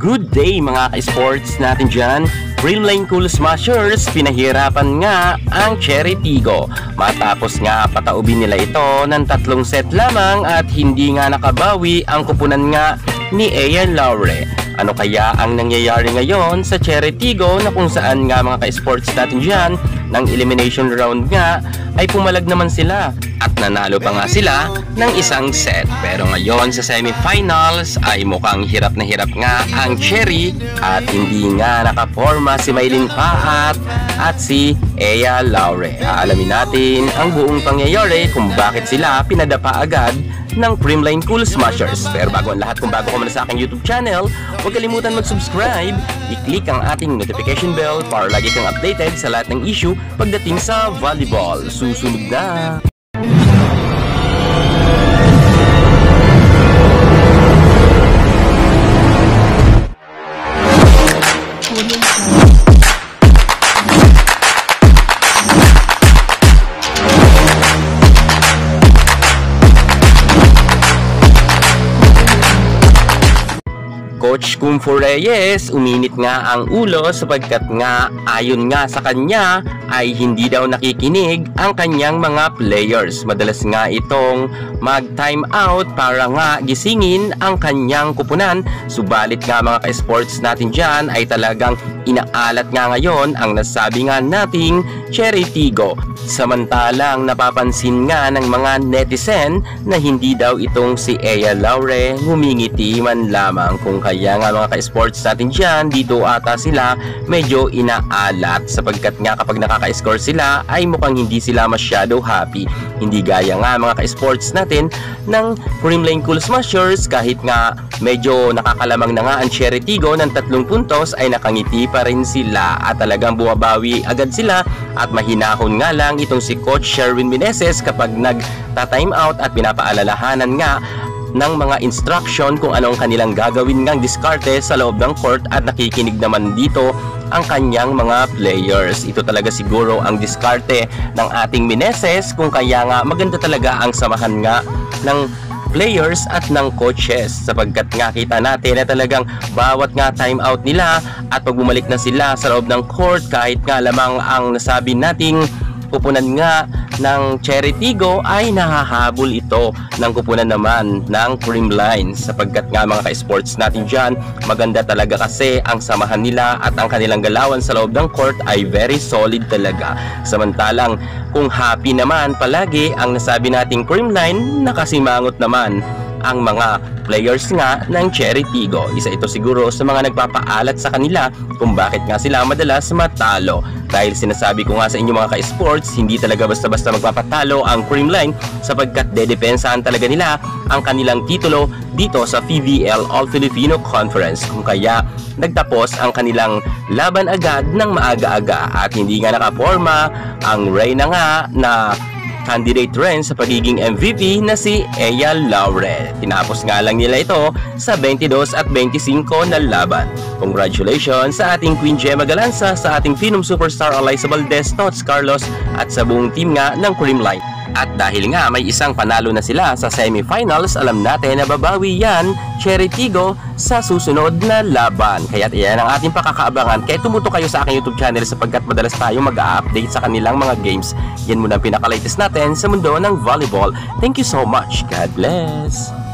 Good day mga ka-sports natin dyan. Dreamline Cool Smashers, pinahirapan nga ang Cherry Tigo. Matapos nga pataubin nila ito ng 3 set lamang at hindi nga nakabawi ang kupunan nga ni Ian Laure. Ano kaya ang nangyayari ngayon sa Cherry Tigo na kung saan nga mga ka-sports natin dyan ng elimination round nga ay pumalag naman sila at nanalo pa nga sila ng 1 set. Pero ngayon sa semifinals ay mukhang hirap na hirap nga ang Cherry at hindi nga nakaporma si Maylin Paat at si Ea Laure. Aalamin natin ang buong pangyayari kung bakit sila pinadapa agad ng Dreamline Cool Smashers. Pero bago ang lahat, kung bago ka man sa aking YouTube channel, huwag kalimutan mag-subscribe, i-click ang ating notification bell para lagi kang updated sa lahat ng issue pagdating sa volleyball. Susunod na! Coach Kung Fu Reyes, uminit nga ang ulo sapagkat nga ayon nga sa kanya ay hindi daw nakikinig ang kanyang mga players. Madalas nga itong mag-time out para nga gisingin ang kanyang kupunan. Subalit nga mga ka-sports natin dyan ay talagang inaalat nga ngayon ang nasabi nga nating Cherry Tigo. Samantalang napapansin nga ng mga netizen na hindi daw itong si Ea Laure ngumingiti man lamang. Kung kaya nga mga ka-sports natin dyan, dito ata sila medyo inaalat sapagkat nga kapag nakaka-score sila ay mukhang hindi sila masyado happy. Hindi gaya nga mga ka-sports natin ng Dreamline Cool Smashers, kahit nga medyo nakakalamang na nga ang Cherry Tigo ng 3 puntos ay nakangiti pa rin sila at talagang bumabawi agad sila. At mahinahon nga lang itong si Coach Sherwin Meneses kapag nagta-time out at pinapaalalahanan nga ng mga instruction kung anong kanilang gagawin ngang diskarte sa loob ng court at nakikinig naman dito ang kanyang mga players. Ito talaga siguro ang diskarte ng ating Meneses, kung kaya nga maganda talaga ang samahan nga ng players at ng coaches sapagkat nga kita natin na talagang bawat nga time out nila at pag bumalik na sila sa loob ng court, kahit nga lamang ang nasabi nating kupunan nga ng Cherry Tigo ay nahahabol ito ng kupunan naman ng Dreamline sapagkat nga mga ka-sports natin dyan, maganda talaga kasi ang samahan nila at ang kanilang galawan sa loob ng court ay very solid talaga. Samantalang kung happy naman palagi ang nasabi nating Dreamline, nakasimangot naman ang mga players nga ng Cherry Tigo. Isa ito siguro sa mga nagpapaalat sa kanila kung bakit nga sila madalas matalo. Dahil sinasabi ko nga sa inyo mga ka-sports, hindi talaga basta-basta magpapatalo ang Dreamline sapagkat dedepensahan talaga nila ang kanilang titulo dito sa PVL All Filipino Conference. Kung kaya nagtapos ang kanilang laban agad ng maaga-aga at hindi nga nakaporma ang Reyna nga na candidate rin sa pagiging MVP na si Ea Laure. Tinapos nga lang nila ito sa 22 at 25 na laban. Congratulations sa ating Queen Gemma Galanza, sa ating Phenom Superstar Alyssa Valdez, Tots Carlos at sa buong team nga ng Dreamline. At dahil nga may isang panalo na sila sa semifinals, alam natin na babawi yan Cherry Tigo sa susunod na laban. Kaya iyan ang ating pakakaabangan. Kaya tumuto kayo sa aking YouTube channel sapagkat madalas tayo mag-update sa kanilang mga games. Yan muna ang pinaka-latest natin sa mundo ng volleyball. Thank you so much. God bless.